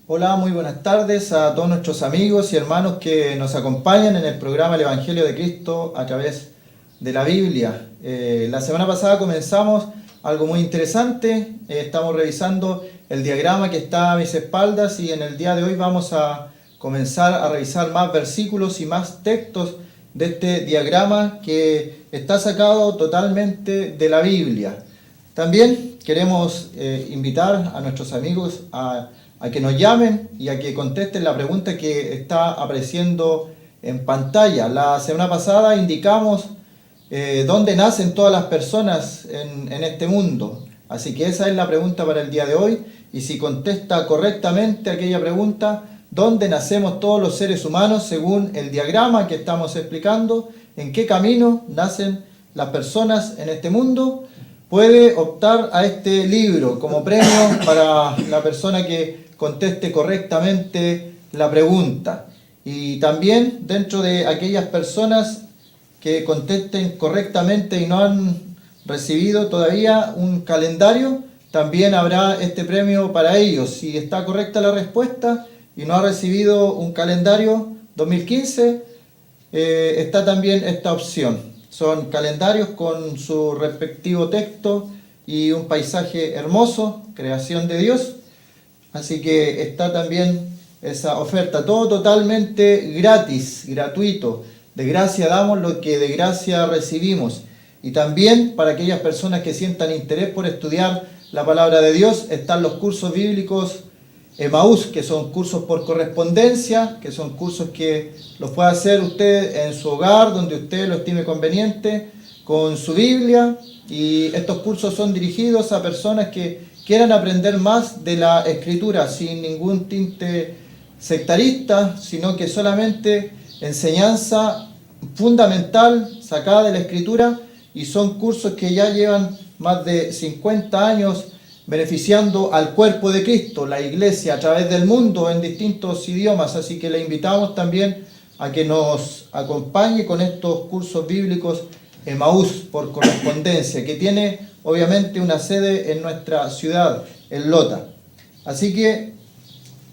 Hola, muy buenas tardes a todos nuestros amigos y hermanos que nos acompañan en el programa El Evangelio de Cristo a través de la Biblia. La semana pasada comenzamos algo muy interesante. Estamos revisando el diagrama que está a mis espaldas y en el día de hoy vamos a comenzar a revisar más versículos y más textos de este diagrama que está sacado totalmente de la Biblia. También queremos invitar a nuestros amigos a que nos llamen y a que contesten la pregunta que está apareciendo en pantalla. La semana pasada indicamos dónde nacen todas las personas en este mundo. Así que esa es la pregunta para el día de hoy. Y si contesta correctamente aquella pregunta, ¿dónde nacemos todos los seres humanos según el diagrama que estamos explicando? ¿En qué camino nacen las personas en este mundo? Puede optar a este libro como premio para la persona que conteste correctamente la pregunta. Y también dentro de aquellas personas que contesten correctamente y no han recibido todavía un calendario, también habrá este premio para ellos. Si está correcta la respuesta y no ha recibido un calendario 2015, está también esta opción. Son calendarios con su respectivo texto y un paisaje hermoso, creación de Dios. Así que está también esa oferta, todo totalmente gratis, gratuito. De gracia damos lo que de gracia recibimos. Y también para aquellas personas que sientan interés por estudiar la palabra de Dios, están los cursos bíblicos Emaús, que son cursos por correspondencia, que son cursos que los puede hacer usted en su hogar, donde usted lo estime conveniente, con su Biblia. Y estos cursos son dirigidos a personas que quieran aprender más de la Escritura sin ningún tinte sectarista, sino que solamente enseñanza fundamental sacada de la Escritura, y son cursos que ya llevan más de 50 años beneficiando al cuerpo de Cristo, la Iglesia, a través del mundo en distintos idiomas. Así que le invitamos también a que nos acompañe con estos cursos bíblicos Emaús por correspondencia, que tiene obviamente una sede en nuestra ciudad, en Lota. Así que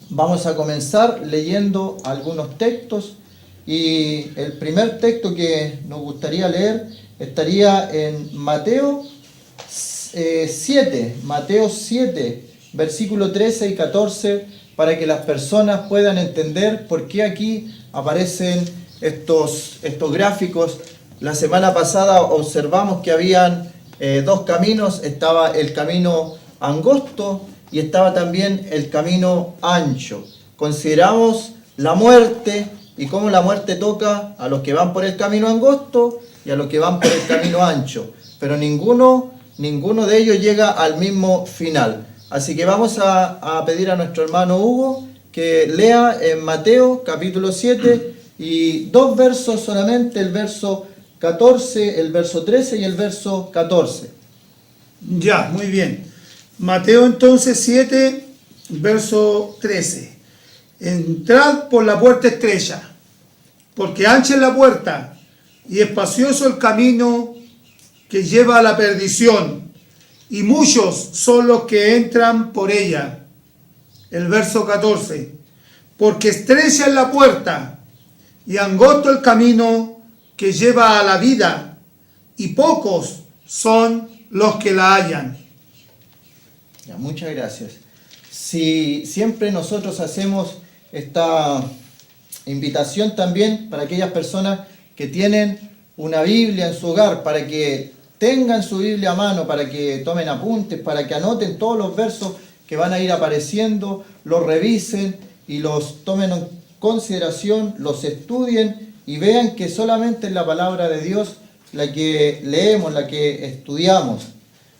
vamos a comenzar leyendo algunos textos, y el primer texto que nos gustaría leer estaría en Mateo 7, versículo 13 y 14, para que las personas puedan entender por qué aquí aparecen estos gráficos. La semana pasada observamos que habían dos caminos, estaba el camino angosto y estaba también el camino ancho. Consideramos la muerte y cómo la muerte toca a los que van por el camino angosto y a los que van por el camino ancho, pero ninguno de ellos llega al mismo final. Así que vamos a pedir a nuestro hermano Hugo que lea en Mateo capítulo 7 y dos versos solamente, el verso 14, el verso 13 y el verso 14. Ya, muy bien. Mateo entonces 7, verso 13. Entrad por la puerta estrecha, porque ancha es la puerta y espacioso el camino que lleva a la perdición, y muchos son los que entran por ella. El verso 14. Porque estrecha es la puerta y angosto el camino que lleva a la vida, y pocos son los que la hallan. Ya, muchas gracias. Si siempre nosotros hacemos esta invitación también para aquellas personas que tienen una Biblia en su hogar, para que tengan su Biblia a mano, para que tomen apuntes, para que anoten todos los versos que van a ir apareciendo, los revisen y los tomen en consideración, los estudien y vean que solamente es la palabra de Dios la que leemos, la que estudiamos.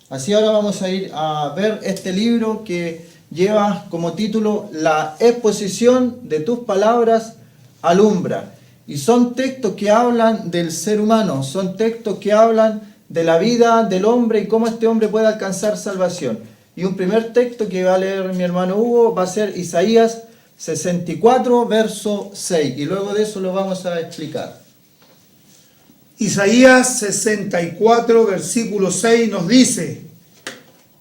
Así ahora vamos a ir a ver este libro que lleva como título La exposición de tus palabras alumbra. Y son textos que hablan del ser humano, son textos que hablan de la vida del hombre y cómo este hombre puede alcanzar salvación. Y un primer texto que va a leer mi hermano Hugo va a ser Isaías 64, verso 6. Y luego de eso lo vamos a explicar. Isaías 64, versículo 6 nos dice: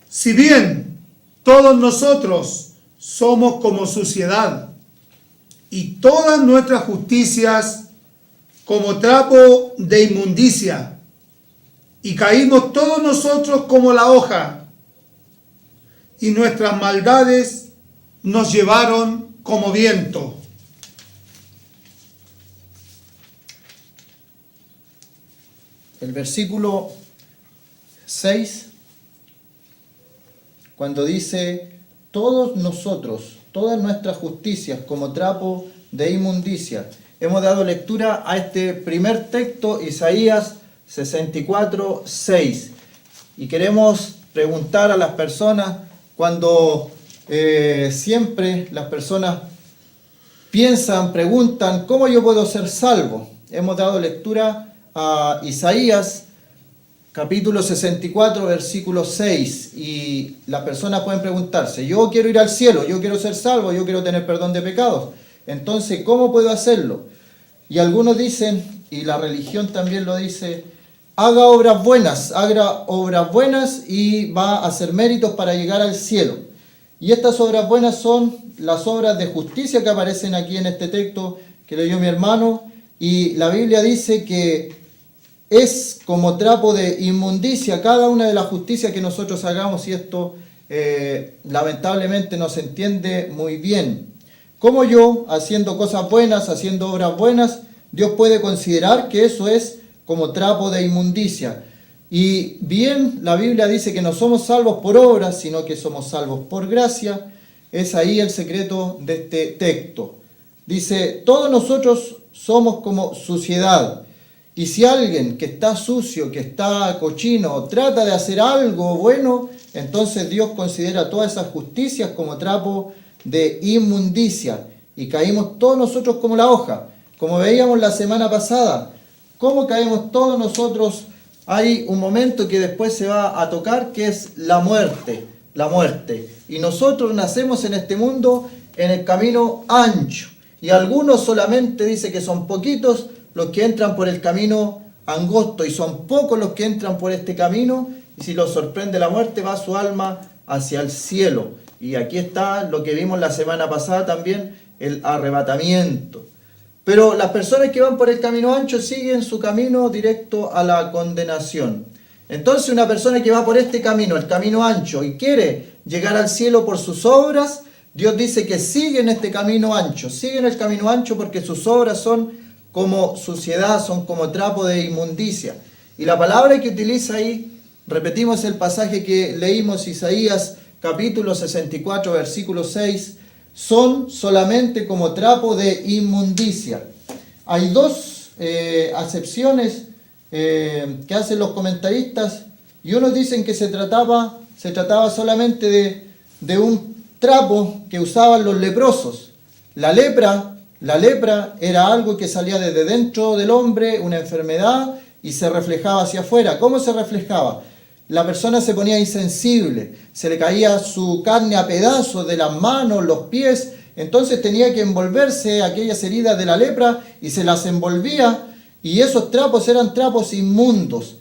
si bien todos nosotros somos como suciedad, y todas nuestras justicias como trapo de inmundicia, y caímos todos nosotros como la hoja, y nuestras maldades nos llevaron como viento. El versículo 6, cuando dice, todos nosotros, todas nuestras justicias como trapo de inmundicia. Hemos dado lectura a este primer texto, Isaías 64, 6. Y queremos preguntar a las personas, cuando siempre las personas piensan, preguntan, ¿cómo yo puedo ser salvo? Hemos dado lectura a Isaías capítulo 64, versículo 6, y las personas pueden preguntarse, yo quiero ir al cielo, yo quiero ser salvo, yo quiero tener perdón de pecados, entonces, ¿cómo puedo hacerlo? Y algunos dicen, y la religión también lo dice, haga obras buenas y va a hacer méritos para llegar al cielo. Y estas obras buenas son las obras de justicia que aparecen aquí en este texto que leyó mi hermano, y la Biblia dice que es como trapo de inmundicia cada una de las justicias que nosotros hagamos, y esto lamentablemente no se entiende muy bien. ¿Cómo yo, haciendo cosas buenas, haciendo obras buenas, Dios puede considerar que eso es como trapo de inmundicia? Y bien, la Biblia dice que no somos salvos por obras, sino que somos salvos por gracia. Es ahí el secreto de este texto. Dice, todos nosotros somos como suciedad. Y si alguien que está sucio, que está cochino, trata de hacer algo bueno, entonces Dios considera todas esas justicias como trapo de inmundicia. Y caímos todos nosotros como la hoja. Como veíamos la semana pasada, ¿cómo caemos todos nosotros? Hay un momento que después se va a tocar, que es la muerte. La muerte. Y nosotros nacemos en este mundo en el camino ancho. Y algunos solamente dice que son poquitos los que entran por el camino angosto, y son pocos los que entran por este camino, y si los sorprende la muerte va su alma hacia el cielo. Y aquí está lo que vimos la semana pasada también, el arrebatamiento. Pero las personas que van por el camino ancho siguen su camino directo a la condenación. Entonces una persona que va por este camino, el camino ancho, y quiere llegar al cielo por sus obras, Dios dice que sigue en este camino ancho, sigue en el camino ancho porque sus obras son como suciedad, son como trapo de inmundicia. Y la palabra que utiliza ahí, repetimos el pasaje que leímos, Isaías capítulo 64, versículo 6, son solamente como trapo de inmundicia. Hay dos acepciones que hacen los comentaristas, y unos dicen que se trataba solamente de un trapo que usaban los leprosos. La lepra era algo que salía desde dentro del hombre, una enfermedad, y se reflejaba hacia afuera. ¿Cómo se reflejaba? La persona se ponía insensible, se le caía su carne a pedazos de las manos, los pies, entonces tenía que envolverse aquellas heridas de la lepra y se las envolvía, y esos trapos eran trapos inmundos,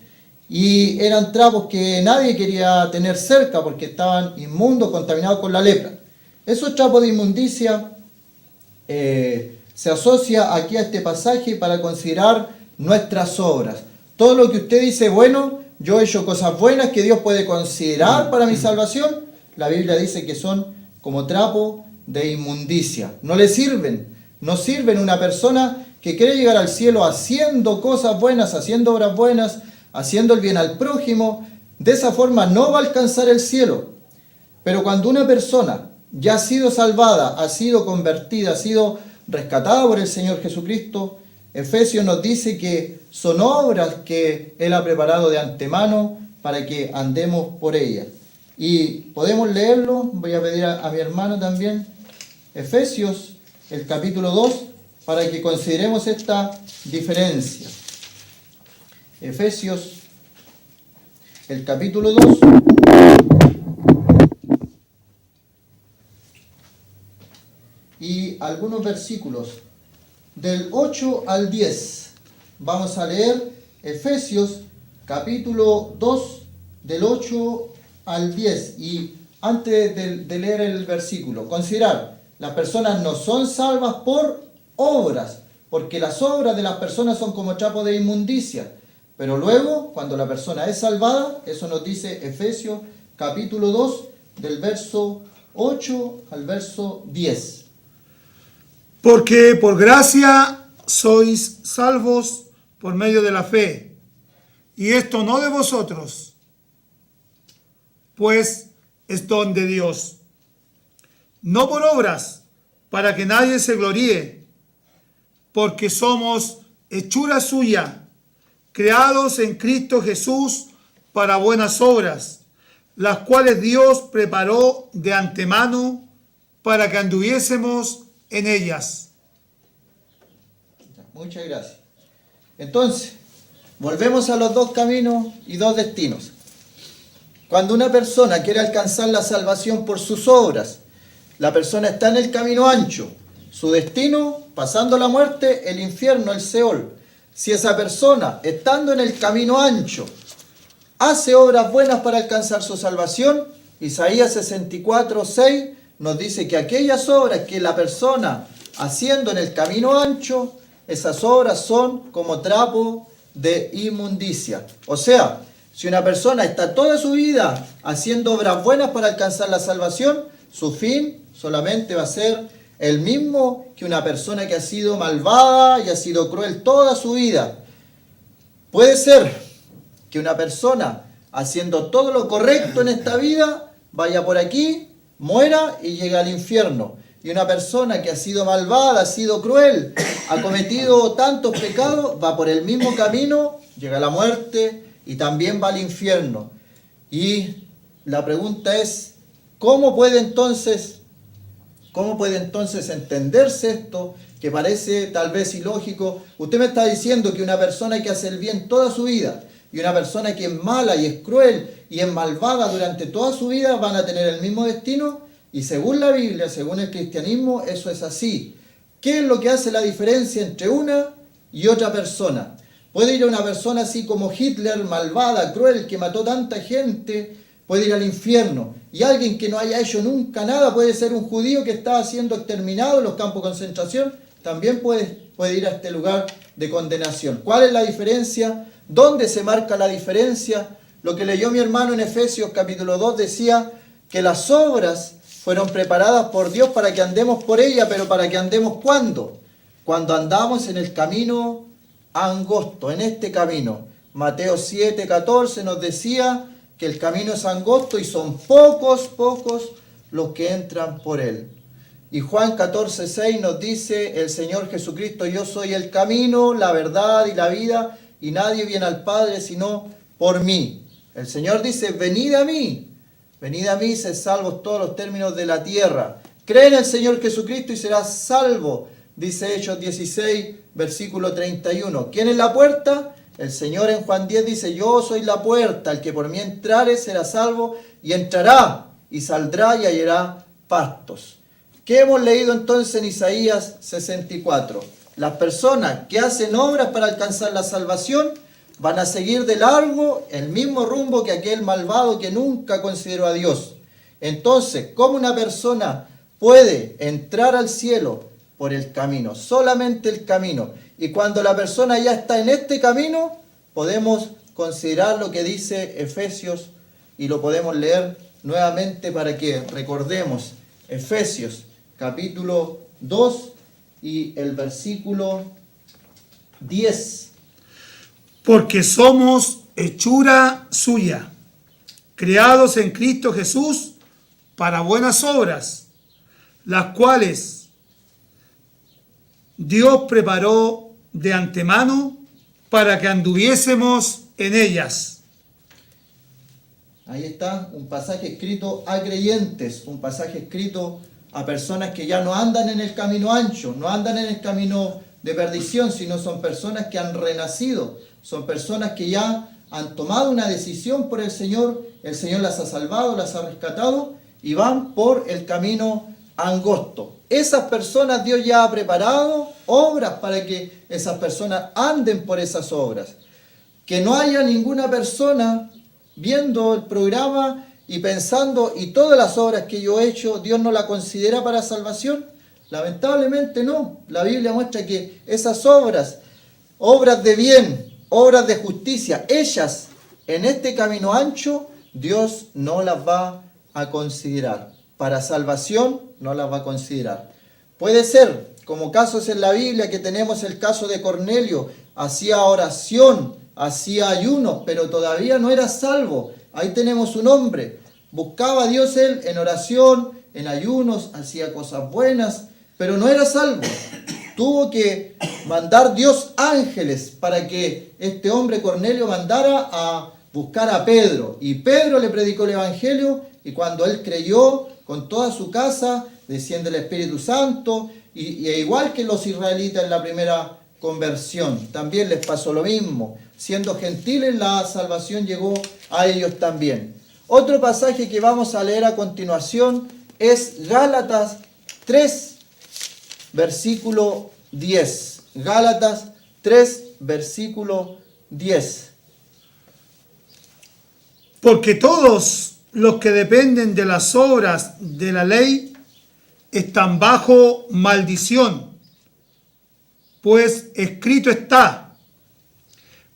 y eran trapos que nadie quería tener cerca porque estaban inmundos, contaminados con la lepra. Esos trapos de inmundicia se asocia aquí a este pasaje para considerar nuestras obras. Todo lo que usted dice, bueno, yo he hecho cosas buenas que Dios puede considerar para mi salvación, la Biblia dice que son como trapo de inmundicia. No le sirven, no sirven una persona que quiere llegar al cielo haciendo cosas buenas, haciendo obras buenas, haciendo el bien al prójimo. De esa forma no va a alcanzar el cielo. Pero cuando una persona ya ha sido salvada, ha sido convertida, ha sido rescatada por el Señor Jesucristo, Efesios nos dice que son obras que Él ha preparado de antemano para que andemos por ellas. Y podemos leerlo, voy a pedir a mi hermano también, Efesios, el capítulo 2, para que consideremos esta diferencia. Efesios, el capítulo 2. Y algunos versículos del 8 al 10. Vamos a leer Efesios capítulo 2 del 8 al 10. Y antes de leer el versículo, considerar, las personas no son salvas por obras, porque las obras de las personas son como trapo de inmundicia. Pero luego, cuando la persona es salvada, eso nos dice Efesios capítulo 2, del verso 8 al verso 10. Porque por gracia sois salvos por medio de la fe, y esto no de vosotros, pues es don de Dios, no por obras, para que nadie se gloríe, porque somos hechura suya, creados en Cristo Jesús para buenas obras, las cuales Dios preparó de antemano para que anduviésemos en ellas. Muchas gracias. Entonces, volvemos a los dos caminos y dos destinos. Cuando una persona quiere alcanzar la salvación por sus obras, la persona está en el camino ancho. Su destino, pasando la muerte, el infierno, el Seol. Si esa persona, estando en el camino ancho, hace obras buenas para alcanzar su salvación, Isaías 64:6 nos dice que aquellas obras que la persona haciendo en el camino ancho, esas obras son como trapo de inmundicia. O sea, si una persona está toda su vida haciendo obras buenas para alcanzar la salvación, su fin solamente va a ser el mismo que una persona que ha sido malvada y ha sido cruel toda su vida. Puede ser que una persona haciendo todo lo correcto en esta vida vaya por aquí, muera y llegue al infierno. Y una persona que ha sido malvada, ha sido cruel, ha cometido tantos pecados, va por el mismo camino, llega a la muerte y también va al infierno. Y la pregunta es, ¿cómo puede entonces entenderse esto, que parece tal vez ilógico? Usted me está diciendo que una persona que hace el bien toda su vida y una persona que es mala y es cruel y es malvada durante toda su vida van a tener el mismo destino. Y según la Biblia, según el cristianismo, eso es así. ¿Qué es lo que hace la diferencia entre una y otra persona? Puede ir a una persona así como Hitler, malvada, cruel, que mató tanta gente, puede ir al infierno. Y alguien que no haya hecho nunca nada, puede ser un judío que estaba siendo exterminado en los campos de concentración, también puede ir a este lugar de condenación. ¿Cuál es la diferencia? ¿Dónde se marca la diferencia? Lo que leyó mi hermano en Efesios capítulo 2 decía que las obras fueron preparadas por Dios para que andemos por ella, pero ¿para que andemos cuándo? Cuando andamos en el camino angosto, en este camino. Mateo 7:14 nos decía que el camino es angosto y son pocos los que entran por él. Y Juan 14:6 nos dice, el Señor Jesucristo, yo soy el camino, la verdad y la vida, y nadie viene al Padre sino por mí. El Señor dice, venid a mí, sed salvos todos los términos de la tierra. Cree en el Señor Jesucristo y serás salvo, dice Hechos 16, versículo 31. ¿Quién es la puerta? El Señor en Juan 10 dice, yo soy la puerta, el que por mí entrare será salvo, y entrará, y saldrá y hallará pastos. ¿Qué hemos leído entonces en Isaías 64? Las personas que hacen obras para alcanzar la salvación van a seguir de largo el mismo rumbo que aquel malvado que nunca consideró a Dios. Entonces, ¿cómo una persona puede entrar al cielo? Por el camino, solamente el camino. Y cuando la persona ya está en este camino, podemos considerar lo que dice Efesios y lo podemos leer nuevamente para que recordemos. Efesios capítulo 2 y el versículo 10. Porque somos hechura suya, creados en Cristo Jesús para buenas obras, las cuales Dios preparó de antemano para que anduviésemos en ellas. Ahí está un pasaje escrito a creyentes, un pasaje escrito a personas que ya no andan en el camino ancho, no andan en el camino de perdición, sino son personas que han renacido, son personas que ya han tomado una decisión por el Señor las ha salvado, las ha rescatado y van por el camino angosto. Esas personas Dios ya ha preparado obras para que esas personas anden por esas obras. Que no haya ninguna persona viendo el programa y pensando, ¿y todas las obras que yo he hecho, Dios no la considera para salvación? Lamentablemente no. La Biblia muestra que esas obras, obras de bien, obras de justicia, hechas en este camino ancho, Dios no las va a considerar. Para salvación no las va a considerar. Puede ser, como casos en la Biblia, que tenemos el caso de Cornelio, hacía oración, hacía ayunos, pero todavía no era salvo. Ahí tenemos un hombre, buscaba a Dios él en oración, en ayunos, hacía cosas buenas, pero no era salvo. Tuvo que mandar Dios ángeles para que este hombre Cornelio mandara a buscar a Pedro. Y Pedro le predicó el Evangelio, y cuando él creyó, con toda su casa, desciende el Espíritu Santo, y igual que los israelitas en la primera conversión, también les pasó lo mismo. Siendo gentiles, la salvación llegó a ellos también. Otro pasaje que vamos a leer a continuación es Gálatas 3, versículo 10. Gálatas 3, versículo 10. Porque todos los que dependen de las obras de la ley están bajo maldición, pues escrito está: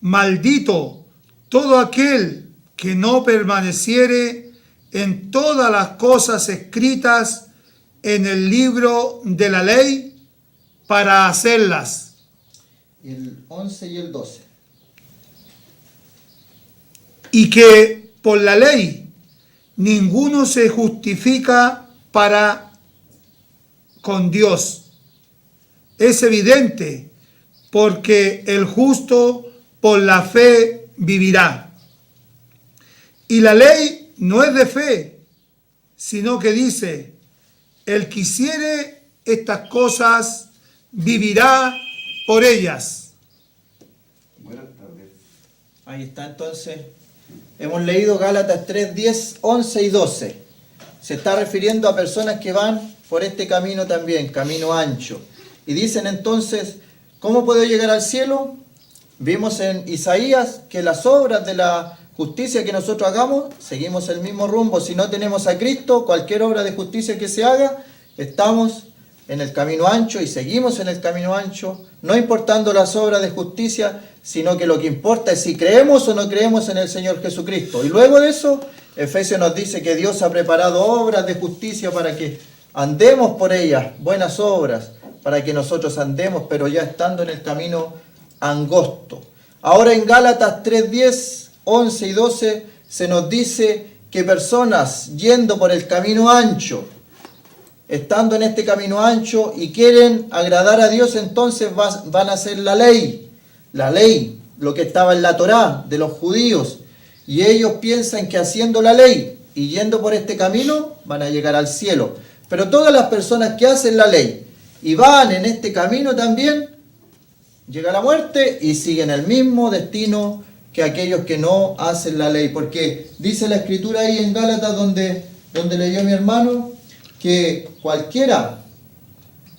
maldito todo aquel que no permaneciere en todas las cosas escritas en el libro de la ley para hacerlas. El 11 y el 12. Y que por la ley ninguno se justifica para con Dios. Es evidente, porque el justo por la fe vivirá. Y la ley no es de fe, sino que dice: el que hiciere estas cosas vivirá por ellas. Buenas tardes. Ahí está entonces. Hemos leído Gálatas 3, 10, 11 y 12. Se está refiriendo a personas que van por este camino también, camino ancho. Y dicen entonces, ¿cómo puedo llegar al cielo? Vimos en Isaías que las obras de la justicia que nosotros hagamos, seguimos el mismo rumbo. Si no tenemos a Cristo, cualquier obra de justicia que se haga, estamos en el camino ancho y seguimos en el camino ancho, no importando las obras de justicia, sino que lo que importa es si creemos o no creemos en el Señor Jesucristo. Y luego de eso, Efesios nos dice que Dios ha preparado obras de justicia para que andemos por ellas, buenas obras, para que nosotros andemos, pero ya estando en el camino angosto. Ahora en Gálatas 3, 10, 11 y 12 se nos dice que personas yendo por el camino ancho, estando en este camino ancho y quieren agradar a Dios, entonces van a hacer la ley, lo que estaba en la Torá de los judíos, y ellos piensan que haciendo la ley y yendo por este camino van a llegar al cielo. Pero todas las personas que hacen la ley y van en este camino también, llega la muerte y siguen el mismo destino que aquellos que no hacen la ley. Porque dice la Escritura ahí en Gálatas, donde leyó mi hermano, que cualquiera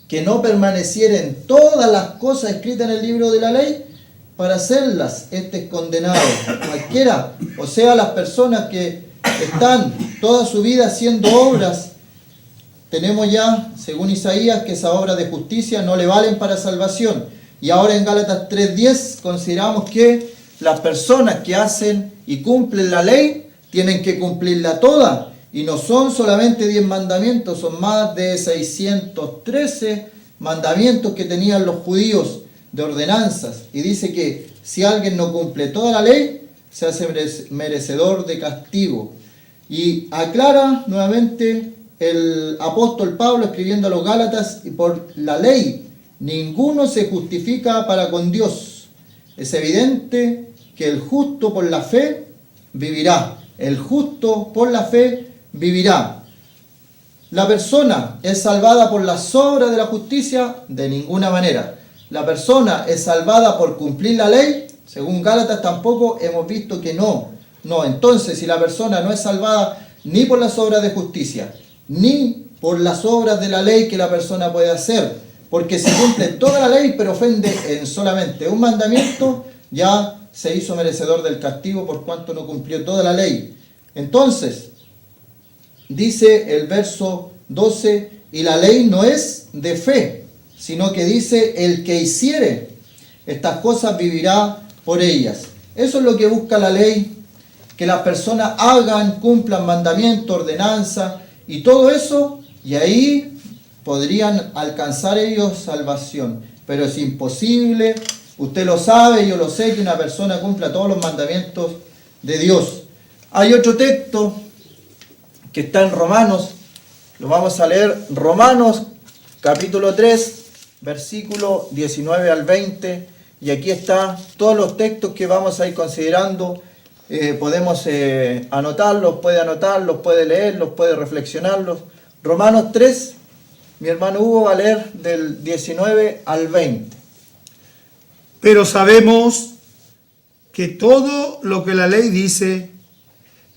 que no permaneciera en todas las cosas escritas en el libro de la ley, para hacerlas, este es condenado. Cualquiera, o sea, las personas que están toda su vida haciendo obras, tenemos ya, según Isaías, que esas obras de justicia no le valen para salvación. Y ahora en Gálatas 3:10 consideramos que las personas que hacen y cumplen la ley tienen que cumplirla toda. Y no son solamente 10 mandamientos, son más de 613 mandamientos que tenían los judíos de ordenanzas. Y dice que si alguien no cumple toda la ley, se hace merecedor de castigo. Y aclara nuevamente el apóstol Pablo escribiendo a los Gálatas: y por la ley ninguno se justifica para con Dios. Es evidente que el justo por la fe vivirá. El justo por la fe vivirá. ¿La persona es salvada por las obras de la justicia? De ninguna manera. ¿La persona es salvada por cumplir la ley? Según Gálatas tampoco hemos visto que no. No, entonces si la persona no es salvada ni por las obras de justicia, ni por las obras de la ley que la persona puede hacer, porque si cumple toda la ley pero ofende en solamente un mandamiento, ya se hizo merecedor del castigo por cuanto no cumplió toda la ley. Entonces, dice el verso 12, y la ley no es de fe, sino que dice, el que hiciere estas cosas vivirá por ellas. Eso es lo que busca la ley, que las personas hagan, cumplan mandamientos, ordenanzas y todo eso, y ahí podrían alcanzar ellos salvación. Pero es imposible, usted lo sabe, yo lo sé, que una persona cumpla todos los mandamientos de Dios. Hay otro texto que está en Romanos, lo vamos a leer, Romanos capítulo 3, versículo 19 al 20, y aquí están todos los textos que vamos a ir considerando. Podemos anotarlos, puede leerlos, puede reflexionarlos. Romanos 3, mi hermano Hugo va a leer del 19 al 20. Pero sabemos que todo lo que la ley dice,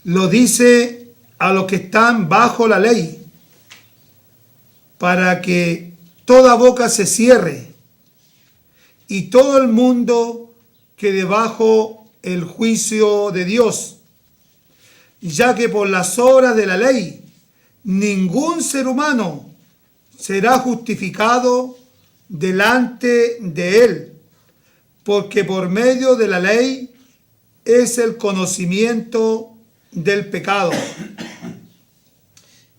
lo dice a los que están bajo la ley, para que toda boca se cierre y todo el mundo quede bajo el juicio de Dios, ya que por las obras de la ley ningún ser humano será justificado delante de él, porque por medio de la ley es el conocimiento del pecado.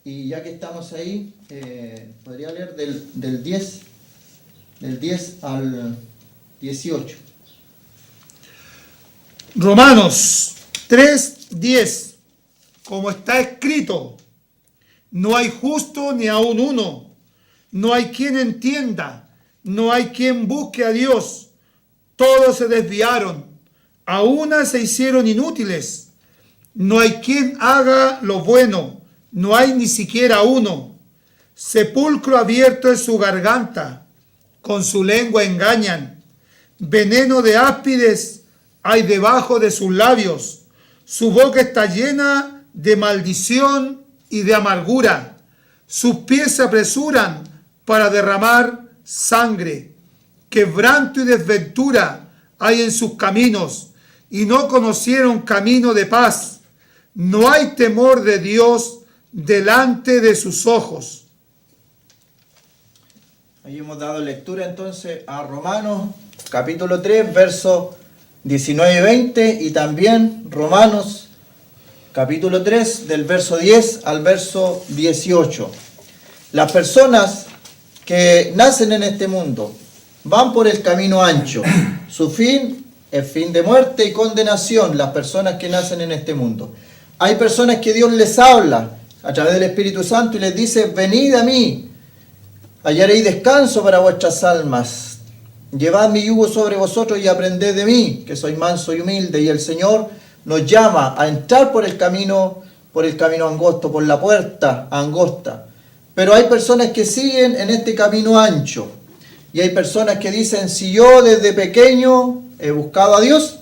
Y ya que estamos ahí, podría leer del 10 al 18. Romanos 3:10, como está escrito, no hay justo ni aun uno, no hay quien entienda, no hay quien busque a Dios, todos se desviaron, a una se hicieron inútiles, no hay quien haga lo bueno, no hay ni siquiera uno, sepulcro abierto es su garganta, con su lengua engañan, veneno de áspides hay debajo de sus labios, su boca está llena de maldición y de amargura, sus pies se apresuran para derramar sangre, quebranto y desventura hay en sus caminos, y no conocieron camino de paz, no hay temor de Dios delante de sus ojos. Ahí hemos dado lectura entonces a Romanos capítulo 3, versos 19 y 20, y también Romanos capítulo 3, del verso 10 al verso 18. Las personas que nacen en este mundo van por el camino ancho. Su fin es fin de muerte y condenación, las personas que nacen en este mundo. Hay personas que Dios les habla a través del Espíritu Santo y les dice, venid a mí, hallaréis descanso para vuestras almas. Llevad mi yugo sobre vosotros y aprended de mí, que soy manso y humilde. Y el Señor nos llama a entrar por el camino angosto, por la puerta angosta. Pero hay personas que siguen en este camino ancho. Y hay personas que dicen, si yo desde pequeño he buscado a Dios,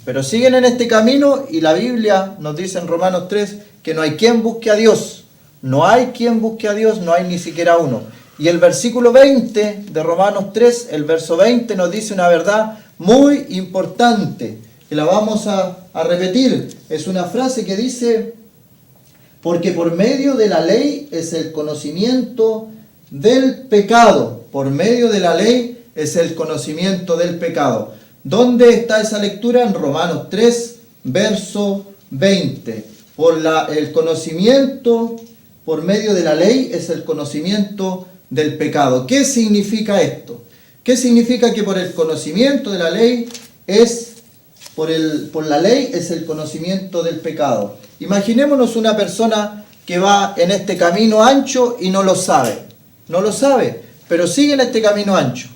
pero siguen en este camino, y la Biblia nos dice en Romanos 3 que no hay quien busque a Dios. No hay quien busque a Dios, no hay ni siquiera uno. Y el versículo 20 de Romanos 3, el verso 20 nos dice una verdad muy importante, que la vamos a repetir. Es una frase que dice, porque por medio de la ley es el conocimiento del pecado. Por medio de la ley es el conocimiento del pecado. ¿Dónde está esa lectura? En Romanos 3, verso 20. El conocimiento, por medio de la ley, es el conocimiento del pecado. ¿Qué significa esto? ¿Qué significa que por el conocimiento de la ley por la ley es el conocimiento del pecado? Imaginémonos una persona que va en este camino ancho y no lo sabe, pero sigue en este camino ancho.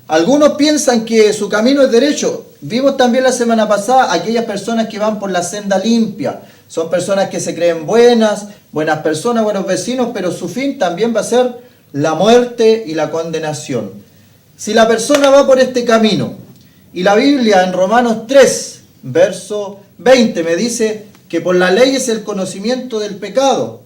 Algunos piensan que su camino es derecho. Vimos también la semana pasada aquellas personas que van por la senda limpia. Son personas que se creen buenas personas, buenos vecinos, pero su fin también va a ser la muerte y la condenación. Si la persona va por este camino, y la Biblia en Romanos 3, verso 20 me dice que por la ley es el conocimiento del pecado,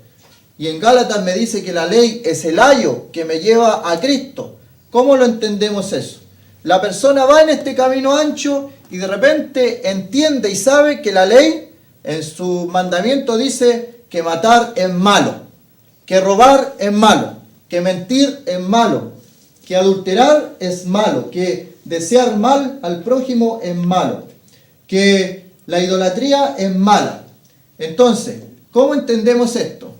y en Gálatas me dice que la ley es el ayo que me lleva a Cristo. ¿Cómo lo entendemos eso? La persona va en este camino ancho y de repente entiende y sabe que la ley en su mandamiento dice que matar es malo. que robar es malo, que mentir es malo, que adulterar es malo, que desear mal al prójimo es malo, que la idolatría es mala. Entonces, ¿cómo entendemos esto?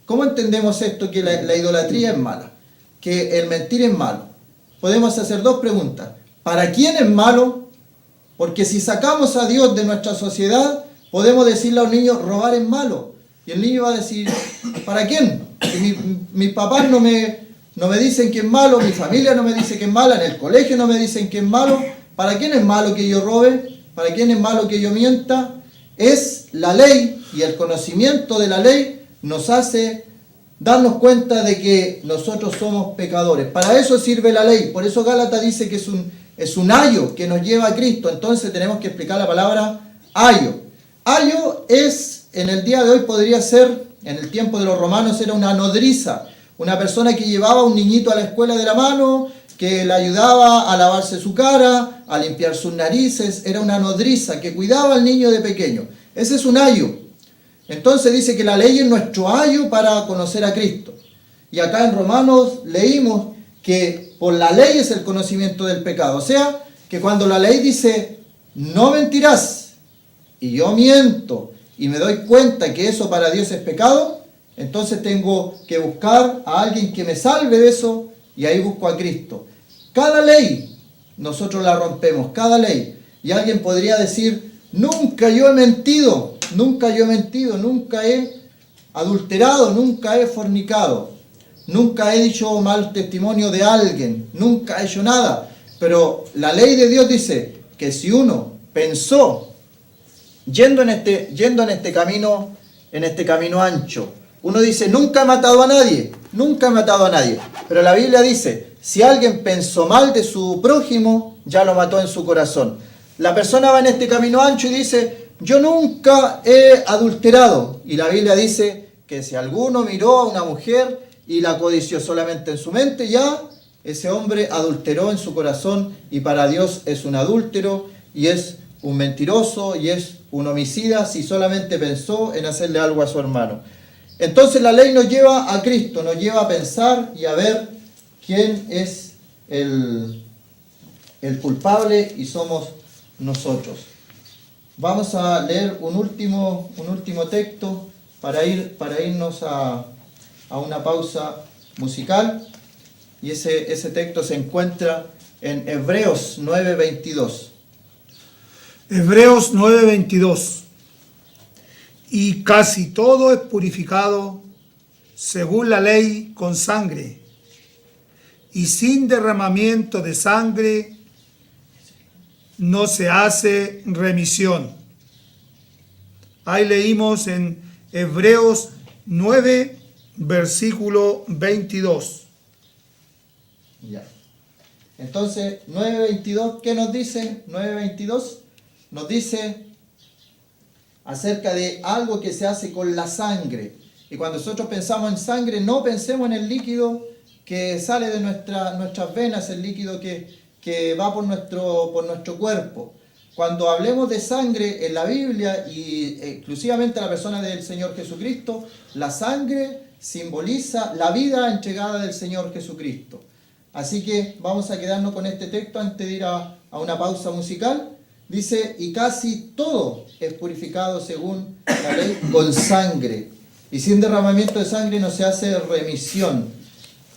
¿Cómo entendemos esto que la idolatría es mala? Que el mentir es malo. Podemos hacer dos preguntas. ¿Para quién es malo? Porque si sacamos a Dios de nuestra sociedad, podemos decirle a un niño, robar es malo. Y el niño va a decir, ¿para quién? Si mis papás no me dicen que es malo, mi familia no me dice que es mala, en el colegio no me dicen que es malo. ¿Para quién es malo que yo robe? ¿Para quién es malo que yo mienta? Es la ley, y el conocimiento de la ley nos hace darnos cuenta de que nosotros somos pecadores. Para eso sirve la ley. Por eso Gálatas dice que es un ayo que nos lleva a Cristo. Entonces tenemos que explicar la palabra ayo. Ayo es, en el día de hoy podría ser, en el tiempo de los romanos era una nodriza, una persona que llevaba a un niñito a la escuela de la mano, que le ayudaba a lavarse su cara, a limpiar sus narices. Era una nodriza que cuidaba al niño de pequeño. Ese es un ayo. Entonces dice que la ley es nuestro ayo para conocer a Cristo. Y acá en Romanos leímos que por la ley es el conocimiento del pecado. O sea, que cuando la ley dice, no mentirás, y yo miento, y me doy cuenta que eso para Dios es pecado, entonces tengo que buscar a alguien que me salve de eso, y ahí busco a Cristo. Cada ley nosotros la rompemos, cada ley. Y alguien podría decir, nunca yo he mentido, nunca he adulterado, nunca he fornicado, nunca he dicho mal testimonio de alguien, nunca he hecho nada. Pero la ley de Dios dice que si uno pensó, yendo en este camino ancho, uno dice, nunca he matado a nadie, pero la Biblia dice, si alguien pensó mal de su prójimo, ya lo mató en su corazón. La persona va en este camino ancho y dice, yo nunca he adulterado. Y la Biblia dice que si alguno miró a una mujer y la codició solamente en su mente, ya ese hombre adulteró en su corazón, y para Dios es un adúltero y es un mentiroso y es un homicida si solamente pensó en hacerle algo a su hermano. Entonces la ley nos lleva a Cristo, nos lleva a pensar y a ver quién es el culpable, y somos nosotros. Vamos a leer un último texto para irnos a una pausa musical, y ese texto se encuentra en Hebreos 9:22. Hebreos 9:22. Y casi todo es purificado según la ley con sangre, y sin derramamiento de sangre no se hace remisión. Ahí leímos en Hebreos 9, versículo 22. Ya. Entonces, 9:22, ¿qué nos dice? 9:22 nos dice acerca de algo que se hace con la sangre. Y cuando nosotros pensamos en sangre, no pensemos en el líquido que sale de nuestras venas, el líquido que va por nuestro cuerpo. Cuando hablemos de sangre en la Biblia, y exclusivamente la persona del Señor Jesucristo, la sangre simboliza la vida entregada del Señor Jesucristo. Así que vamos a quedarnos con este texto antes de ir a una pausa musical. Dice, y casi todo es purificado según la ley con sangre, y sin derramamiento de sangre no se hace remisión.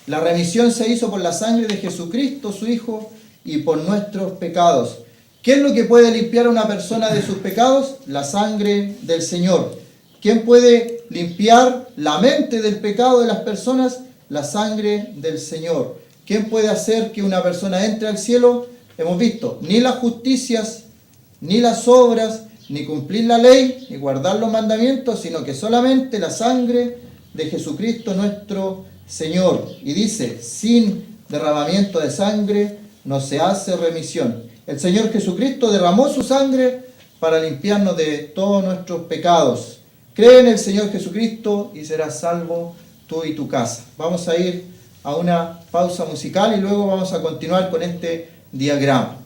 La remisión se hizo por la sangre de Jesucristo, su Hijo, y por nuestros pecados. ¿Qué es lo que puede limpiar a una persona de sus pecados? La sangre del Señor. ¿Quién puede limpiar la mente del pecado de las personas? La sangre del Señor. ¿Quién puede hacer que una persona entre al cielo? Hemos visto, ni las justicias, ni las obras, ni cumplir la ley, ni guardar los mandamientos, sino que solamente la sangre de Jesucristo nuestro Señor. Y dice, sin derramamiento de sangre no se hace remisión. El Señor Jesucristo derramó su sangre para limpiarnos de todos nuestros pecados. Cree en el Señor Jesucristo y serás salvo tú y tu casa. Vamos a ir a una pausa musical y luego vamos a continuar con este diagrama.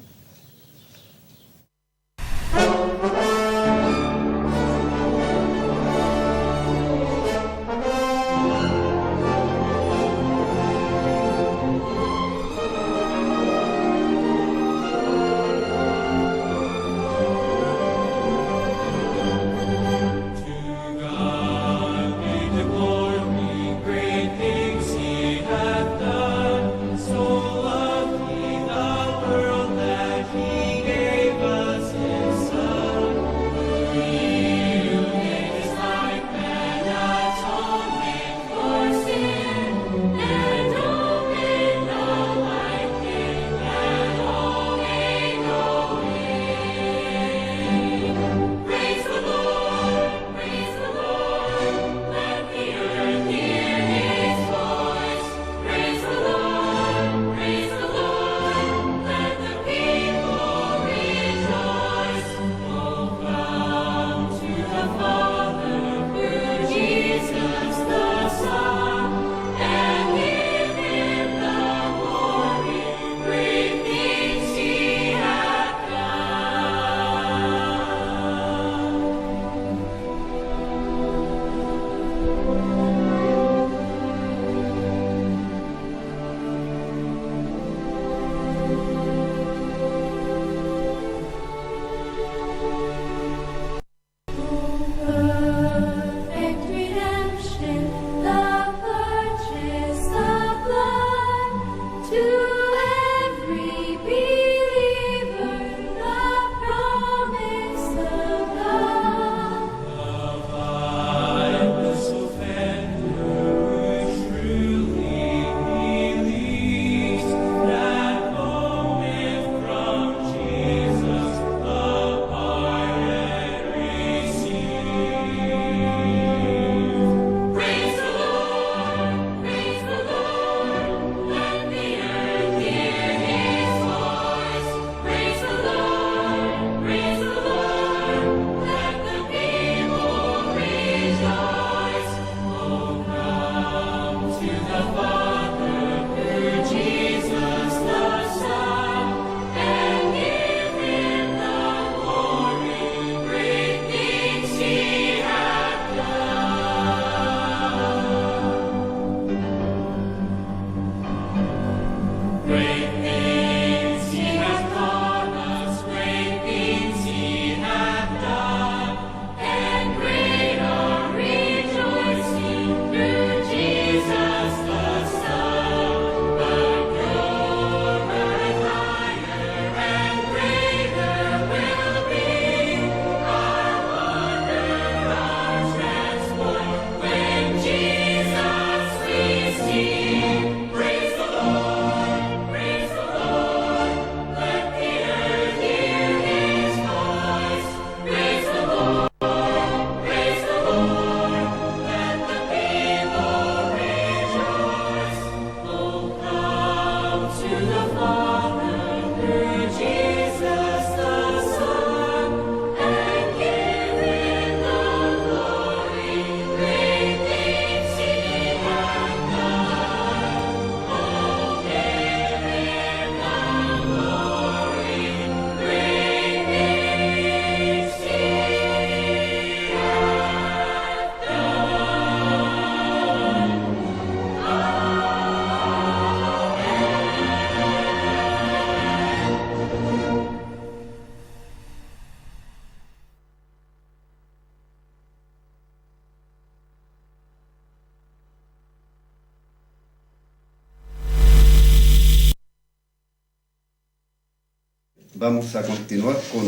Vamos a continuar con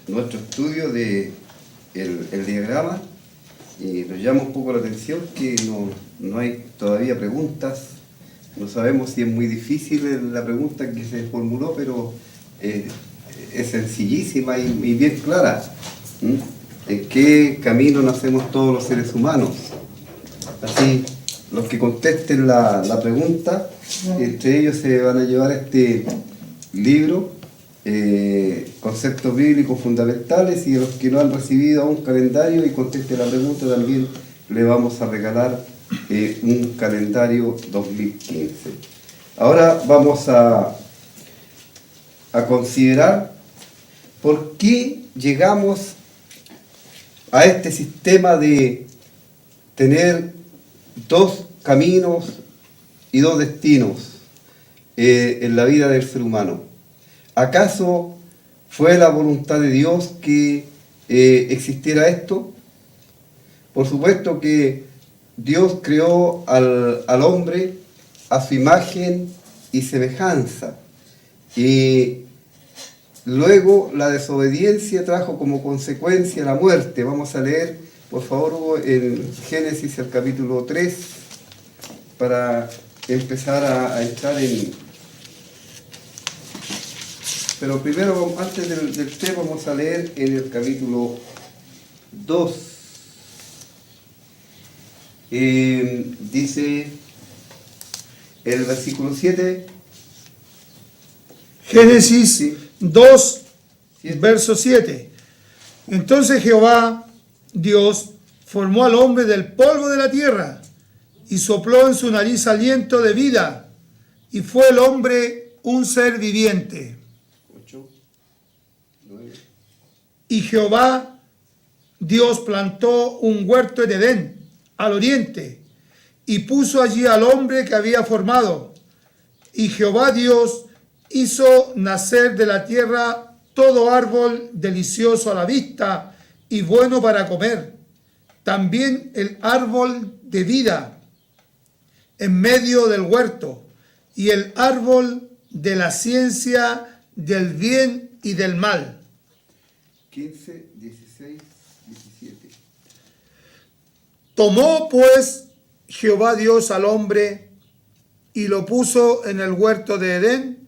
nuestro estudio de el diagrama y nos llama un poco la atención que no hay todavía preguntas. No sabemos si es muy difícil la pregunta que se formuló, pero es sencillísima y bien clara. ¿En qué camino nacemos todos los seres humanos? Así, los que contesten la pregunta, entre ellos se van a llevar este libro, Conceptos Bíblicos Fundamentales, y los que no han recibido aún calendario y contesten la pregunta, también le vamos a regalar un calendario 2015. Ahora vamos a considerar por qué llegamos a este sistema de tener dos caminos y dos destinos en la vida del ser humano. ¿Acaso fue la voluntad de Dios que existiera esto? Por supuesto que Dios creó al hombre a su imagen y semejanza, y luego la desobediencia trajo como consecuencia la muerte. Vamos a leer, por favor, Hugo, en Génesis el capítulo 3, para empezar a entrar en... Pero primero, antes del 3, vamos a leer en el capítulo 2. Dice el versículo 7. Génesis Sí. 2, 7. verso 7. Entonces Jehová, Dios, formó al hombre del polvo de la tierra y sopló en su nariz aliento de vida, y fue el hombre un ser viviente. 8, 9. Y Jehová, Dios, plantó un huerto en Edén, al oriente, y puso allí al hombre que había formado. Y Jehová Dios hizo nacer de la tierra todo árbol delicioso a la vista y bueno para comer, también el árbol de vida en medio del huerto, y el árbol de la ciencia del bien y del mal. 15, 16, 17. Tomó pues Jehová Dios al hombre y lo puso en el huerto de Edén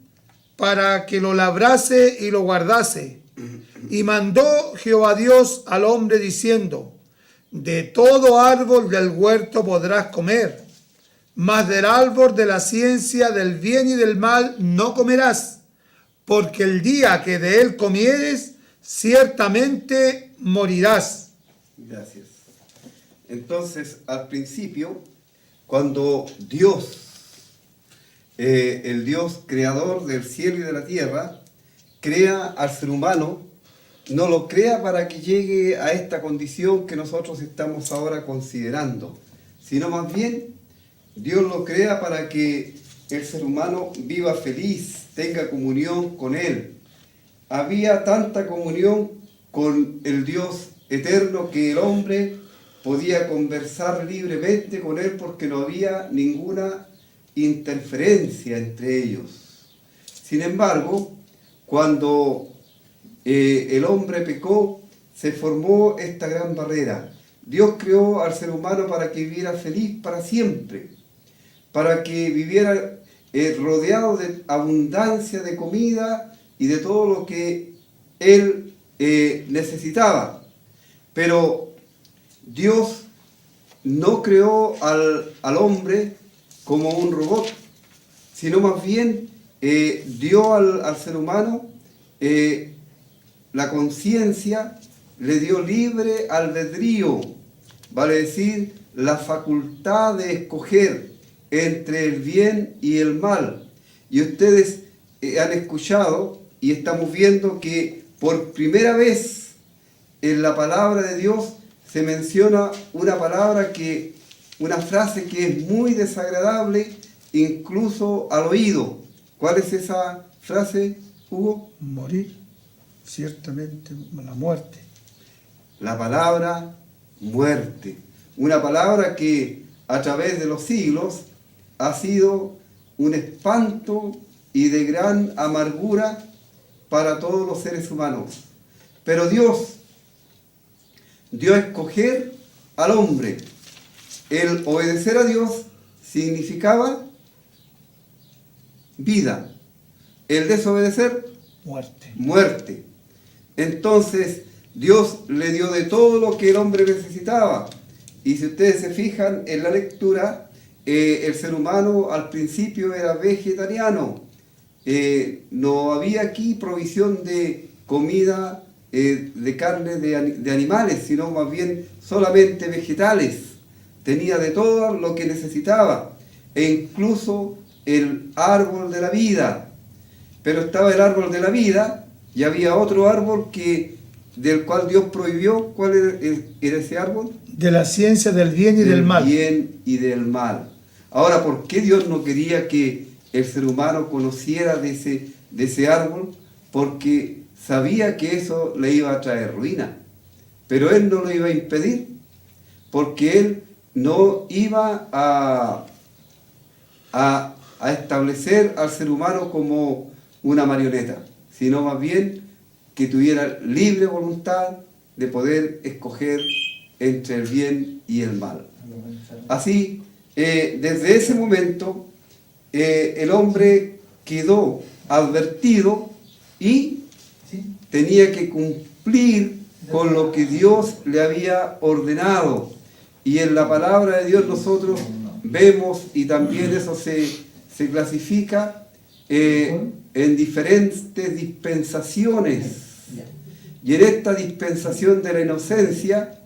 para que lo labrase y lo guardase. Y mandó Jehová Dios al hombre diciendo: de todo árbol del huerto podrás comer, mas del árbol de la ciencia del bien y del mal no comerás, porque el día que de él comieres, ciertamente morirás. Gracias. Entonces, al principio, cuando Dios, el Dios creador del cielo y de la tierra, crea al ser humano, no lo crea para que llegue a esta condición que nosotros estamos ahora considerando, sino más bien Dios lo crea para que el ser humano viva feliz, tenga comunión con Él. Había tanta comunión con el Dios eterno que el hombre podía conversar libremente con Él porque no había ninguna interferencia entre ellos. Sin embargo, cuando el hombre pecó, se formó esta gran barrera. Dios creó al ser humano para que viviera feliz para siempre, para que viviera rodeado de abundancia de comida y de todo lo que él necesitaba. Pero Dios no creó al hombre como un robot, sino más bien dio al ser humano la conciencia, le dio libre albedrío, vale decir, la facultad de escoger entre el bien y el mal. Y ustedes han escuchado y estamos viendo que por primera vez en la palabra de Dios se menciona una frase que es muy desagradable incluso al oído. ¿Cuál es esa frase, Hugo? Morir, ciertamente, la muerte. La palabra muerte. Una palabra que a través de los siglos ha sido un espanto y de gran amargura para todos los seres humanos. Pero Dios dio a escoger al hombre. El obedecer a Dios significaba vida. El desobedecer, muerte. Entonces, Dios le dio de todo lo que el hombre necesitaba. Y si ustedes se fijan en la lectura, el ser humano al principio era vegetariano. No había aquí provisión de comida, de carne de animales, sino más bien solamente vegetales. Tenía de todo lo que necesitaba, e incluso el árbol de la vida. Pero estaba el árbol de la vida y había otro árbol del cual Dios prohibió. ¿Cuál era ese árbol? De la ciencia del bien y del mal. Del bien y del mal. Ahora, ¿por qué Dios no quería que el ser humano conociera de ese árbol? Porque sabía que eso le iba a traer ruina. Pero Él no lo iba a impedir, porque Él no iba a establecer al ser humano como una marioneta, sino más bien que tuviera libre voluntad de poder escoger entre el bien y el mal. Así, desde ese momento, el hombre quedó advertido y tenía que cumplir con lo que Dios le había ordenado. Y en la palabra de Dios nosotros vemos, y también eso se clasifica en diferentes dispensaciones. Y en esta dispensación de la inocencia,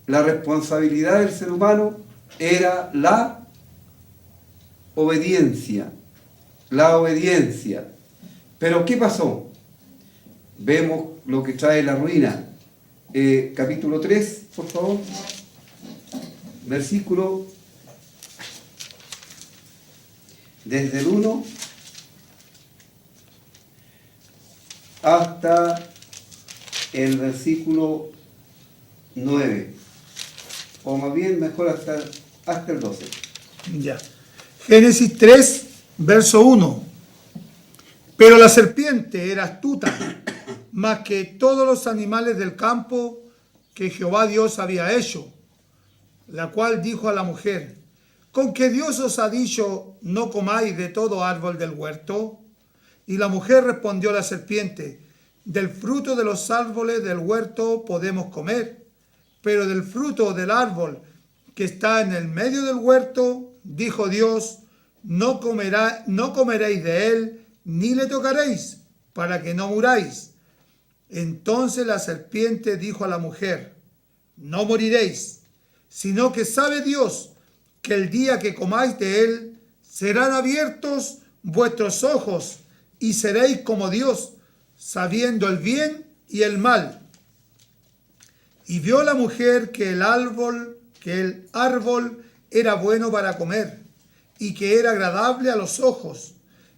la responsabilidad del ser humano era la obediencia. La obediencia. Pero ¿qué pasó? Vemos lo que trae la ruina. Capítulo 3, por favor. Versículo desde el 1 hasta el versículo 9. O más bien, mejor hasta el 12. Ya. Génesis 3, verso 1. Pero la serpiente era astuta, más que todos los animales del campo que Jehová Dios había hecho, la cual dijo a la mujer: ¿con qué Dios os ha dicho, no comáis de todo árbol del huerto? Y la mujer respondió a la serpiente: del fruto de los árboles del huerto podemos comer, pero del fruto del árbol que está en el medio del huerto, dijo Dios, no comeréis de él, ni le tocaréis, para que no muráis. Entonces la serpiente dijo a la mujer: no moriréis, sino que sabe Dios que el día que comáis de él, serán abiertos vuestros ojos, y seréis como Dios, sabiendo el bien y el mal. Y vio la mujer que el árbol era bueno para comer, y que era agradable a los ojos,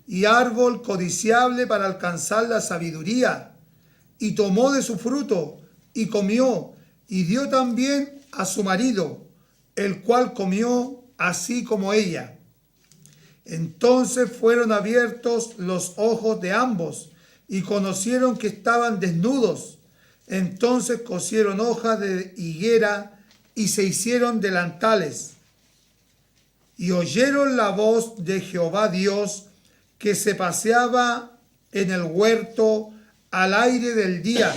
y árbol codiciable para alcanzar la sabiduría. Y tomó de su fruto, y comió, y dio también a su marido, el cual comió así como ella. Entonces fueron abiertos los ojos de ambos, y conocieron que estaban desnudos. Entonces cosieron hojas de higuera, y se hicieron delantales. Y oyeron la voz de Jehová Dios, que se paseaba en el huerto al aire del día.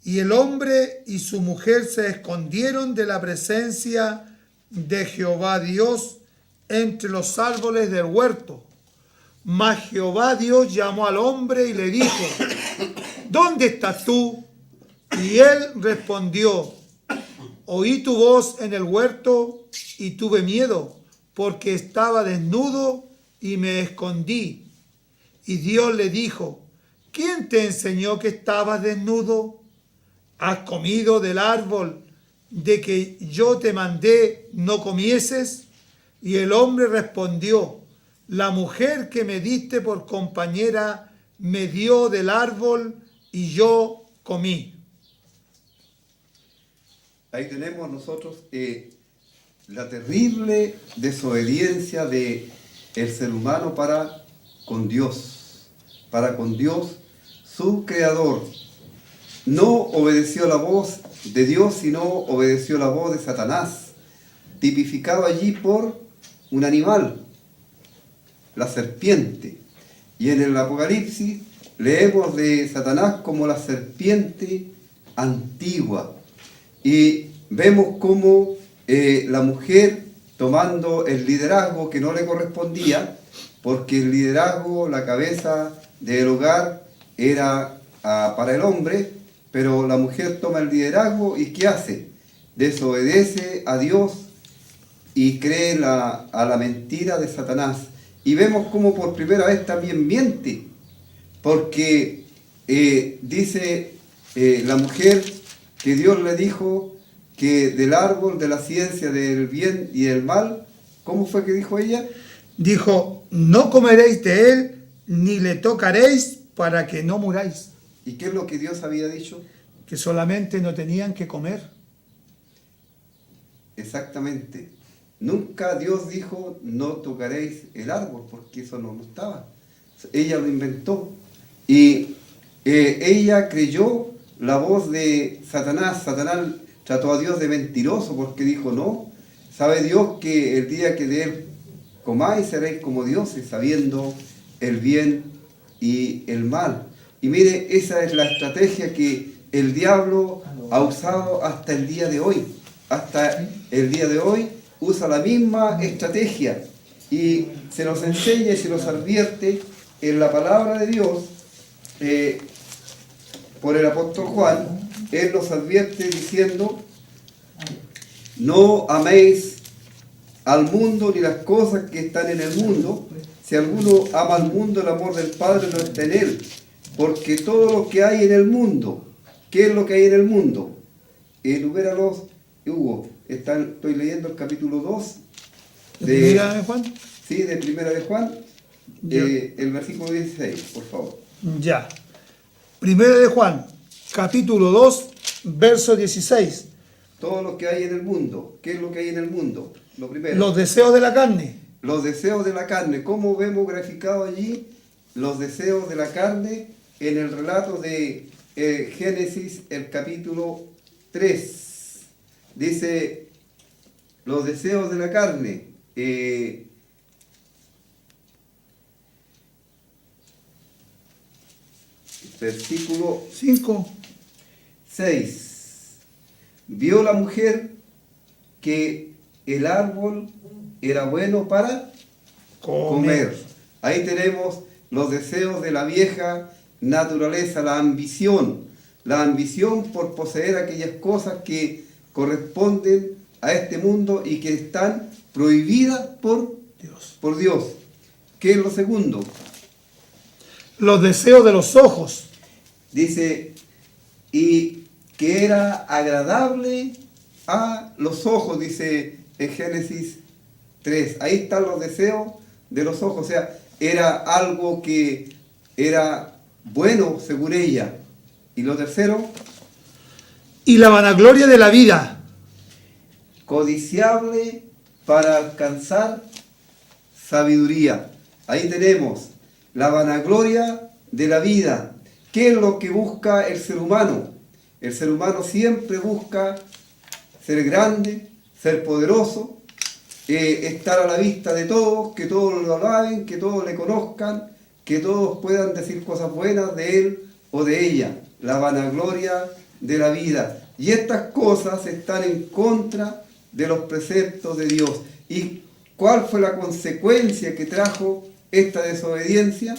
Y el hombre y su mujer se escondieron de la presencia de Jehová Dios entre los árboles del huerto. Mas Jehová Dios llamó al hombre y le dijo: ¿dónde estás tú? Y él respondió: oí tu voz en el huerto y tuve miedo, porque estaba desnudo y me escondí. Y Dios le dijo: ¿quién te enseñó que estabas desnudo? ¿Has comido del árbol de que yo te mandé no comieses? Y el hombre respondió: la mujer que me diste por compañera me dio del árbol y yo comí. Ahí tenemos nosotros la terrible desobediencia del ser humano para con Dios. para con Dios, su creador. No obedeció la voz de Dios, sino obedeció la voz de Satanás, tipificado allí por un animal, la serpiente. Y en el Apocalipsis leemos de Satanás como la serpiente antigua. Y vemos cómo la mujer, tomando el liderazgo que no le correspondía, porque el liderazgo, la cabeza del hogar era para el hombre, pero la mujer toma el liderazgo y ¿qué hace? Desobedece a Dios y cree a la mentira de Satanás. Y vemos cómo por primera vez también miente, porque dice la mujer que Dios le dijo que del árbol de la ciencia del bien y del mal, ¿cómo fue que dijo ella? Dijo, no comeréis de él, ni le tocaréis para que no muráis. ¿Y qué es lo que Dios había dicho? Que solamente no tenían que comer. Exactamente. Nunca Dios dijo, no tocaréis el árbol, porque eso no estaba. Ella lo inventó. Y ella creyó la voz de Satanás. Satanás trató a Dios de mentiroso porque dijo, no, sabe Dios que el día que de él comáis seréis como dioses, sabiendo el bien y el mal. Y mire, esa es la estrategia que el diablo ha usado hasta el día de hoy. Hasta el día de hoy usa la misma estrategia y se nos enseña y se nos advierte en la palabra de Dios por el apóstol Juan. Él nos advierte diciendo, no améis al mundo ni las cosas que están en el mundo. Si alguno ama al mundo, el amor del Padre no está en él. Porque todo lo que hay en el mundo, ¿qué es lo que hay en el mundo? Enuméralos, Hugo. Estoy leyendo el capítulo 2 ¿De Primera de Juan? Sí, de Primera de Juan, el versículo 16, por favor. Ya. Primera de Juan, capítulo 2, verso 16. Todo lo que hay en el mundo. ¿Qué es lo que hay en el mundo? Lo primero. Los deseos de la carne. Los deseos de la carne. ¿Cómo vemos graficado allí los deseos de la carne en el relato de Génesis, el capítulo 3? Dice, los deseos de la carne. Versículo 5. 6. Vio la mujer que el árbol era bueno para comer. Ahí tenemos los deseos de la vieja naturaleza, la ambición por poseer aquellas cosas que corresponden a este mundo y que están prohibidas por Dios. ¿Qué es lo segundo? Los deseos de los ojos. Dice, y que era agradable a los ojos, dice en Génesis 3. Ahí están los deseos de los ojos, o sea, era algo que era bueno según ella. Y lo tercero, y la vanagloria de la vida, codiciable para alcanzar sabiduría. Ahí tenemos la vanagloria de la vida. ¿Qué es lo que busca el ser humano? El ser humano siempre busca ser grande, ser poderoso, estar a la vista de todos, que todos lo alaben, que todos le conozcan, que todos puedan decir cosas buenas de él o de ella. La vanagloria de la vida. Y estas cosas están en contra de los preceptos de Dios. ¿Y cuál fue la consecuencia que trajo esta desobediencia?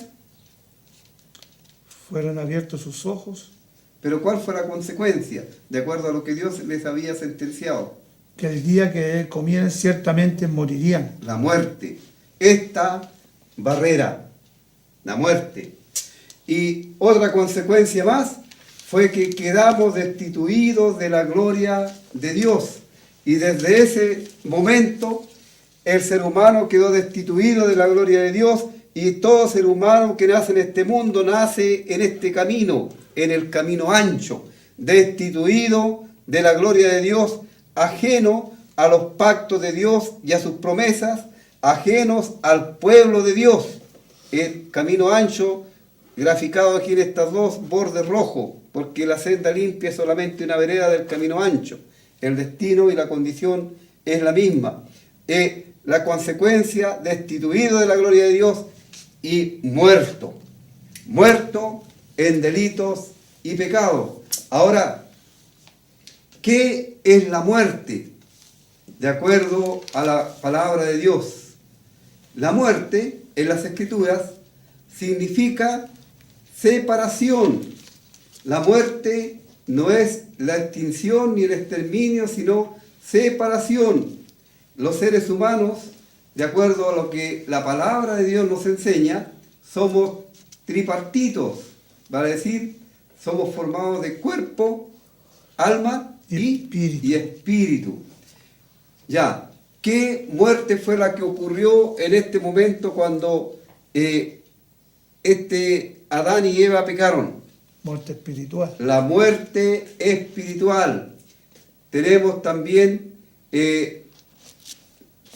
fueron abiertos sus ojos. Pero ¿cuál fue la consecuencia? De acuerdo a lo que Dios les había sentenciado. Que el día que comieran ciertamente morirían. La muerte. Esta barrera. La muerte. Y otra consecuencia más fue que quedamos destituidos de la gloria de Dios. Y desde ese momento el ser humano quedó destituido de la gloria de Dios, y todo ser humano que nace en este mundo nace en este camino, en el camino ancho, destituido de la gloria de Dios, ajeno a los pactos de Dios y a sus promesas, ajenos al pueblo de Dios. El camino ancho graficado aquí en estas dos bordes rojos, porque la senda limpia es solamente una vereda del camino ancho. El destino y la condición es la misma. La consecuencia, destituido de la gloria de Dios y muerto. Muerto en delitos y pecados. Ahora, ¿qué es la muerte? De acuerdo a la palabra de Dios. La muerte, en las Escrituras, significa separación. La muerte no es la extinción ni el exterminio, sino separación. Los seres humanos, de acuerdo a lo que la palabra de Dios nos enseña, somos tripartitos, vale decir, somos formados de cuerpo, alma y espíritu. Ya, ¿qué muerte fue la que ocurrió en este momento cuando Adán y Eva pecaron? Muerte espiritual. La muerte espiritual. Tenemos también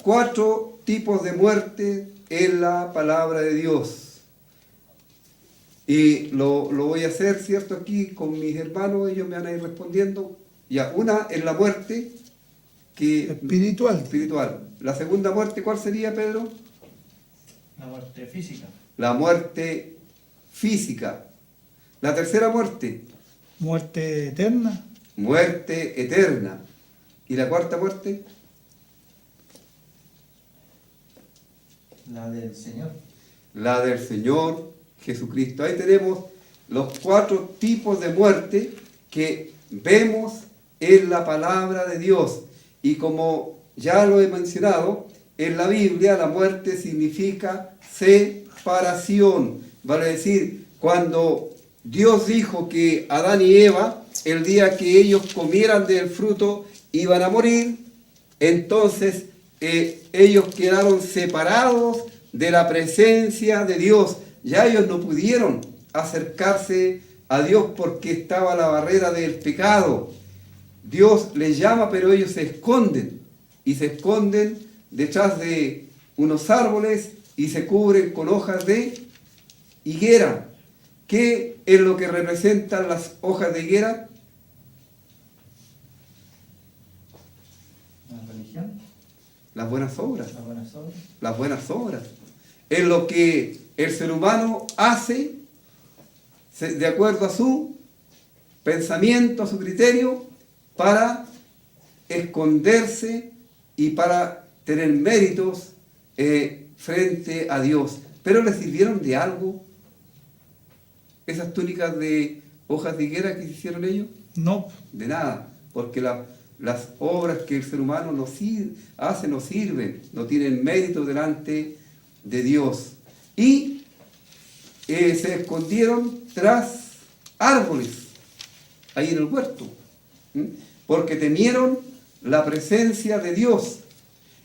4 tipos de muerte en la palabra de Dios. Y lo voy a hacer, ¿cierto? Aquí con mis hermanos, ellos me van a ir respondiendo. Ya, una es la muerte espiritual. La segunda muerte, ¿cuál sería, Pedro? La muerte física. La muerte física. La tercera muerte. Muerte eterna. Muerte eterna. ¿Y la cuarta muerte? La del Señor. La del Señor Jesucristo. Ahí tenemos los 4 tipos de muerte que vemos en la palabra de Dios. Y como ya lo he mencionado, en la Biblia la muerte significa separación. Vale decir, cuando Dios dijo que Adán y Eva, el día que ellos comieran del fruto, iban a morir, entonces ellos quedaron separados de la presencia de Dios. Ya ellos no pudieron acercarse a Dios porque estaba la barrera del pecado. Dios les llama, pero ellos se esconden. Y se esconden detrás de unos árboles y se cubren con hojas de higuera. ¿Qué es lo que representan las hojas de higuera? La religión. Las buenas obras. Las buenas obras. Las buenas obras. Es lo que el ser humano hace de acuerdo a su pensamiento, a su criterio, para esconderse y para tener méritos frente a Dios. Pero ¿les sirvieron de algo esas túnicas de hojas de higuera que hicieron ellos? No. De nada, porque las obras que el ser humano hace no sirven, no tienen mérito delante de Dios. Y se escondieron tras árboles, ahí en el huerto, porque temieron la presencia de Dios.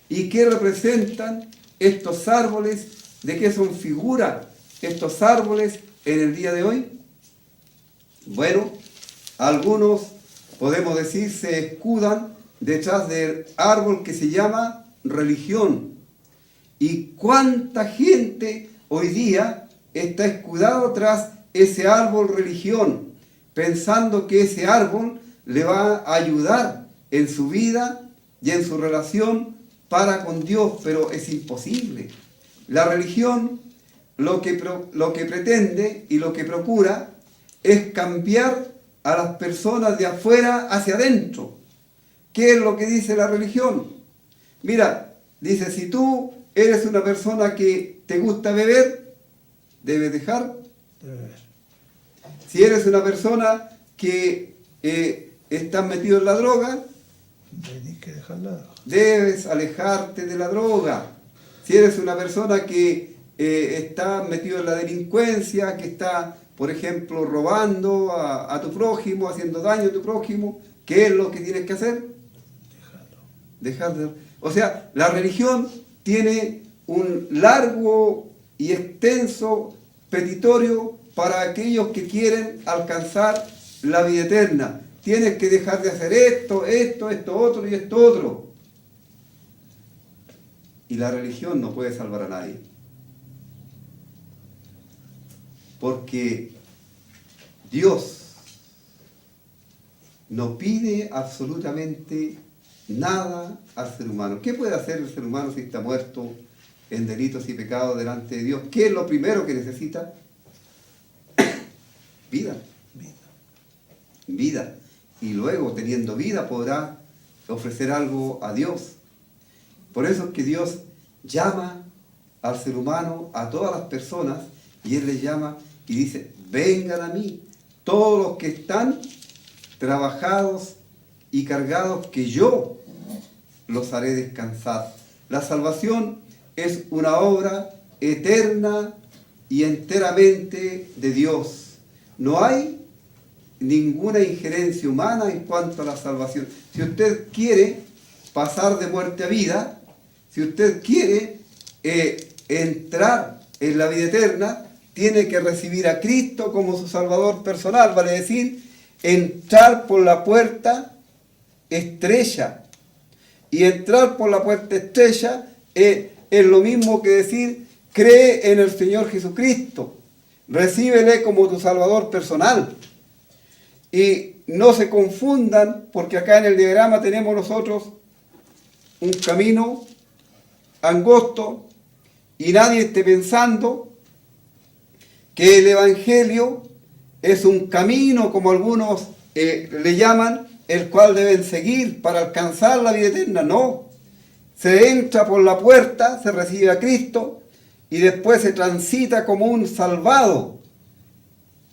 ¿Y qué representan estos árboles? ¿De qué son figura estos árboles en el día de hoy? Bueno, algunos, podemos decir, se escudan detrás del árbol que se llama religión. ¿Y cuánta gente hoy día está escudado tras ese árbol religión, pensando que ese árbol le va a ayudar en su vida y en su relación para con Dios? Pero es imposible. La religión lo que pretende y lo que procura es cambiar a las personas de afuera hacia adentro. ¿Qué es lo que dice la religión? Mira, dice, si tú eres una persona que te gusta beber, debes dejar de beber. Si eres una persona que estás metido en la droga, tienes que dejar la droga. Debes alejarte de la droga. Si eres una persona que está metido en la delincuencia, que está, por ejemplo, robando a tu prójimo, haciendo daño a tu prójimo, ¿qué es lo que tienes que hacer? Dejarlo. O sea, la religión tiene un largo y extenso petitorio para aquellos que quieren alcanzar la vida eterna. Tienes que dejar de hacer esto otro y esto otro. Y la religión no puede salvar a nadie. porque Dios no pide absolutamente nada al ser humano. ¿Qué puede hacer el ser humano si está muerto en delitos y pecados delante de Dios? ¿Qué es lo primero que necesita? Vida. Vida. Y luego, teniendo vida, podrá ofrecer algo a Dios. Por eso es que Dios llama al ser humano, a todas las personas, y Él les llama y dice: vengan a mí, todos los que están trabajados y cargados, que yo los haré descansar. La salvación es una obra eterna y enteramente de Dios. No hay ninguna injerencia humana en cuanto a la salvación. Si usted quiere pasar de muerte a vida, si usted quiere entrar en la vida eterna, tiene que recibir a Cristo como su Salvador personal, vale decir, entrar por la puerta estrecha. Y entrar por la puerta estrecha es lo mismo que decir: cree en el Señor Jesucristo, recíbele como tu Salvador personal. Y no se confundan, porque acá en el diagrama tenemos nosotros un camino angosto, y nadie esté pensando que el Evangelio es un camino, como algunos le llaman, el cual deben seguir para alcanzar la vida eterna. No, se entra por la puerta, se recibe a Cristo y después se transita como un salvado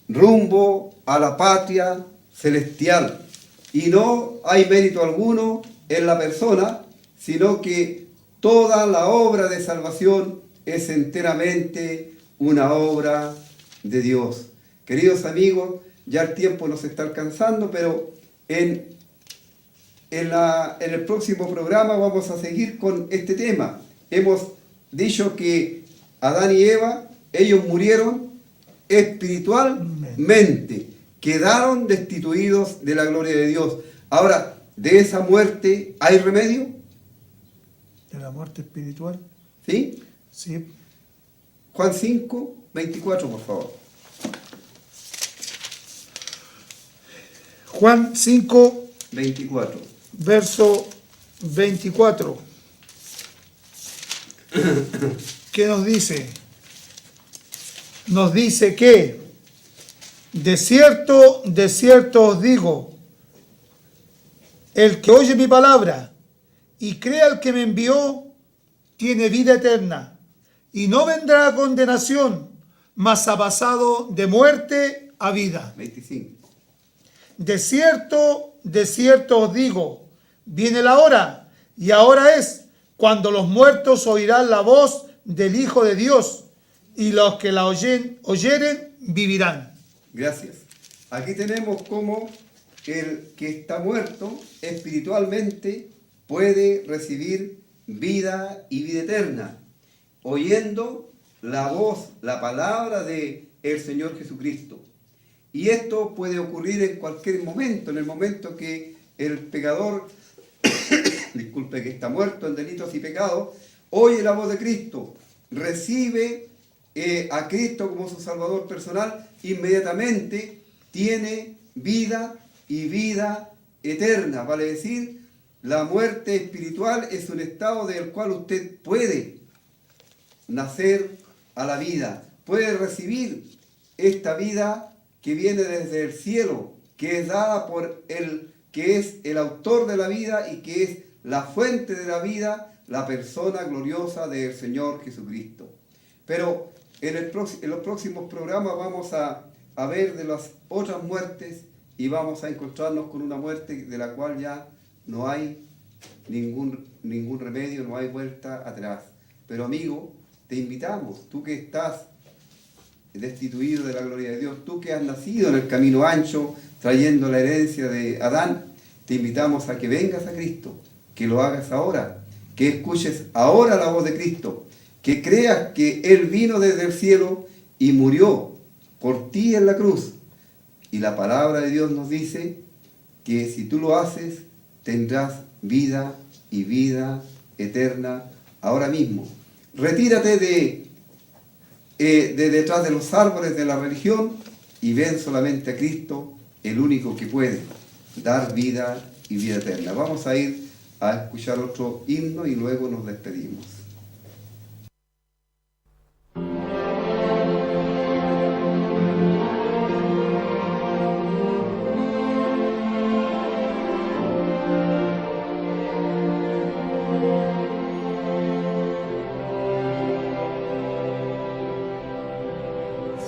rumbo a la patria celestial. Y no hay mérito alguno en la persona, sino que toda la obra de salvación es enteramente una obra de Dios. Queridos amigos, ya el tiempo nos está alcanzando, pero en el próximo programa vamos a seguir con este tema. Hemos dicho que Adán y Eva, ellos murieron espiritualmente, quedaron destituidos de la gloria de Dios. Ahora, ¿de esa muerte hay remedio? ¿De la muerte espiritual? ¿Sí? Sí. Juan 5, 24, por favor. Juan 5, 24. verso 24. ¿Qué nos dice? Nos dice que de cierto os digo, el que oye mi palabra y crea al que me envió, tiene vida eterna, y no vendrá a condenación, mas ha pasado de muerte a vida. 25. De cierto os digo, viene la hora, y ahora es, cuando los muertos oirán la voz del Hijo de Dios, y los que la oyeren vivirán. Gracias. Aquí tenemos cómo el que está muerto espiritualmente puede recibir vida y vida eterna, oyendo la voz, la palabra de el Señor Jesucristo. Y esto puede ocurrir en cualquier momento, en el momento que el pecador, disculpe, que está muerto en delitos y pecados, oye la voz de Cristo, recibe a Cristo como su Salvador personal, inmediatamente tiene vida y vida eterna. Vale decir, la muerte espiritual es un estado del cual usted puede nacer a la vida, puede recibir esta vida que viene desde el cielo, que es dada por el que es el autor de la vida y que es la fuente de la vida, la persona gloriosa del Señor Jesucristo. Pero en los próximos programas vamos a ver de las otras muertes y vamos a encontrarnos con una muerte de la cual ya no hay ningún remedio, no hay vuelta atrás. Pero amigo, te invitamos, tú que estás destituido de la gloria de Dios, tú que has nacido en el camino ancho, trayendo la herencia de Adán, te invitamos a que vengas a Cristo, que lo hagas ahora, que escuches ahora la voz de Cristo, que creas que Él vino desde el cielo y murió por ti en la cruz. Y la palabra de Dios nos dice que si tú lo haces, tendrás vida y vida eterna ahora mismo. Retírate de detrás de los árboles de la religión y ven solamente a Cristo, el único que puede dar vida y vida eterna. Vamos a ir a escuchar otro himno y luego nos despedimos.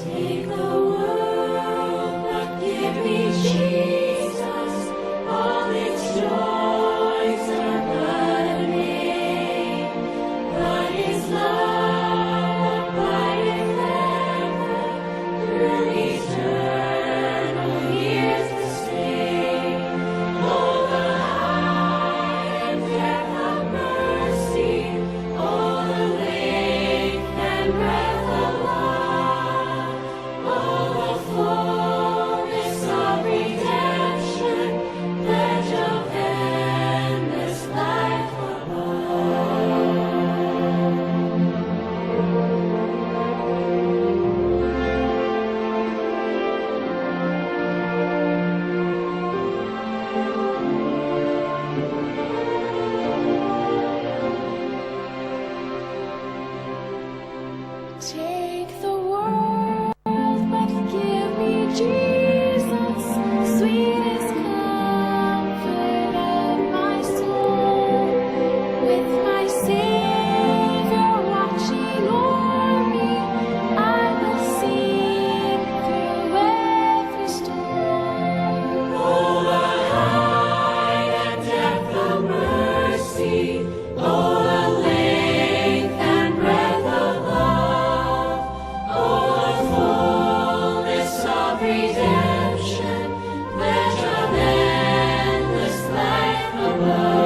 Take the world, but give me Jesus. All its joys are but a name, but His love abideth ever through eternal years to stay. Oh, the height and depth of mercy, oh, the length and breadth of love, oh, the fullness of redemption, pledge of endless life above. Take the world, but give me Jesus, sweetest comfort of my soul. With my Savior watching o'er me, I will sing through every storm. Oh, the height and depth of mercy, oh, the length and breadth of love, oh, the fullness of redemption, pledge of endless life above.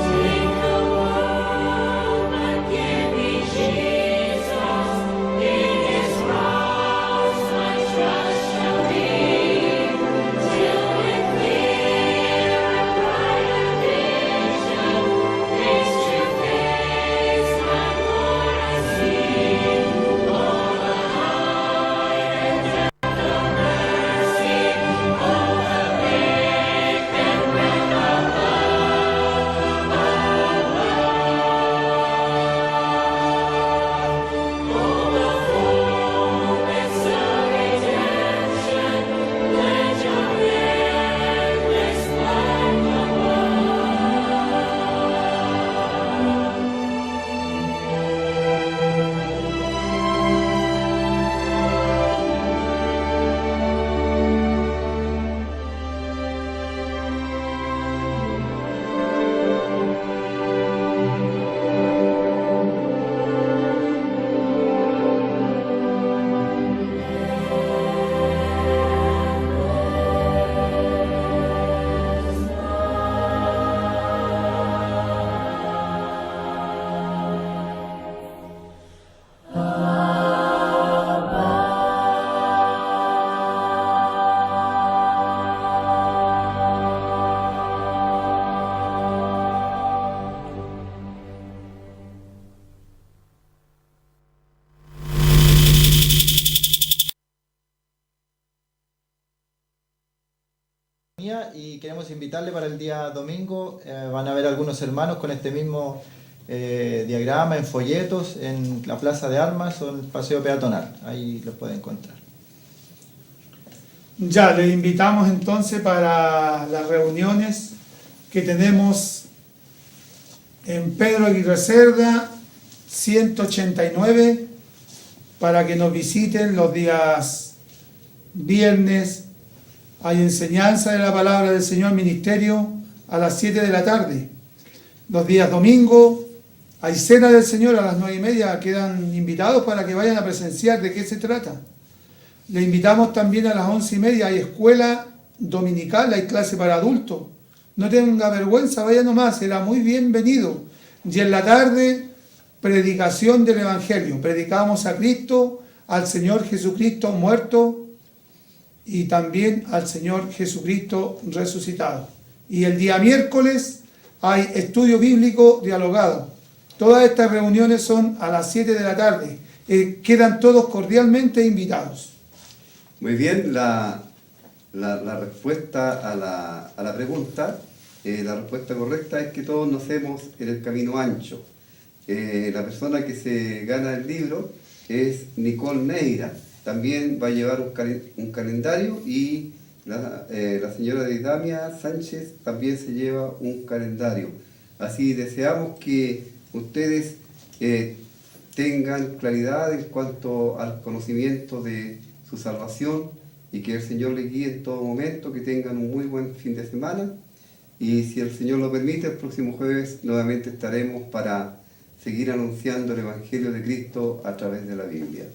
Take the world, but give me Jesus. In His cross my trust shall be, till with clear and brighter vision, face to face my Lord I see. Oh, the height and depth of mercy, oh, the length and breadth of love, oh, the fullness of redemption, pledge of endless life Y queremos invitarle para el día domingo. Van a ver algunos hermanos con este mismo diagrama en folletos en la Plaza de Armas o en el Paseo Peatonal. Ahí los pueden encontrar. Ya, les invitamos entonces para las reuniones que tenemos en Pedro Aguirre Cerda 189 para que nos visiten los días viernes. Hay enseñanza de la palabra del Señor, ministerio a las 7 de la tarde. Los días domingo hay cena del Señor a las 9:30. Quedan invitados para que vayan a presenciar de qué se trata. Le invitamos también a las 11:30. Hay escuela dominical, hay clase para adultos. No tenga vergüenza, vaya nomás, será muy bienvenido. Y en la tarde, predicación del Evangelio. Predicamos a Cristo, al Señor Jesucristo muerto y también al Señor Jesucristo resucitado. Y el día miércoles hay estudio bíblico dialogado. Todas estas reuniones son a las 7 de la tarde. Quedan todos cordialmente invitados. Muy bien, la respuesta a la pregunta, la respuesta correcta es que todos nacemos en el camino ancho. La persona que se gana el libro es Nicole Neira. También va a llevar un calendario y la señora Deidamia Sánchez también se lleva un calendario. Así deseamos que ustedes tengan claridad en cuanto al conocimiento de su salvación y que el Señor les guíe en todo momento, que tengan un muy buen fin de semana y si el Señor lo permite, el próximo jueves nuevamente estaremos para seguir anunciando el Evangelio de Cristo a través de la Biblia.